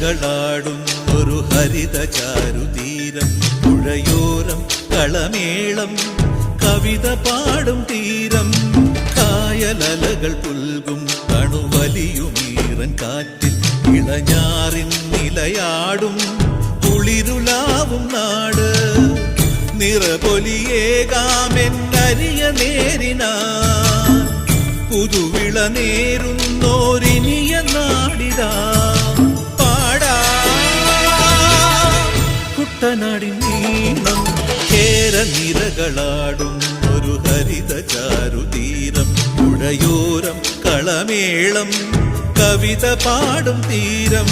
നിരകളാടും ഒരു ഹരിത ചാരുതീരം, പുഴയോരം കളമേളം കവിത പാടും തീരം, കായലലകൾ പുൽകും കണുവലിയുമീറൻ കാറ്റിൽ ഇളഞ്ഞാറിൻ നിലയാടും കുളിരുലാവും നാട്, നിറപൊലിയേകാമെന്നരിയ നേരിനാ പുതുവിള നേരുന്നോരിനിയ നാടിതാ പാടാ കുട്ടനാടിൻ നീണം, കേരനിരകളാടും ഒരു ഹരിത ചാരുതീരം, പുഴയോരം കളമേളം കവിത പാടും തീരം.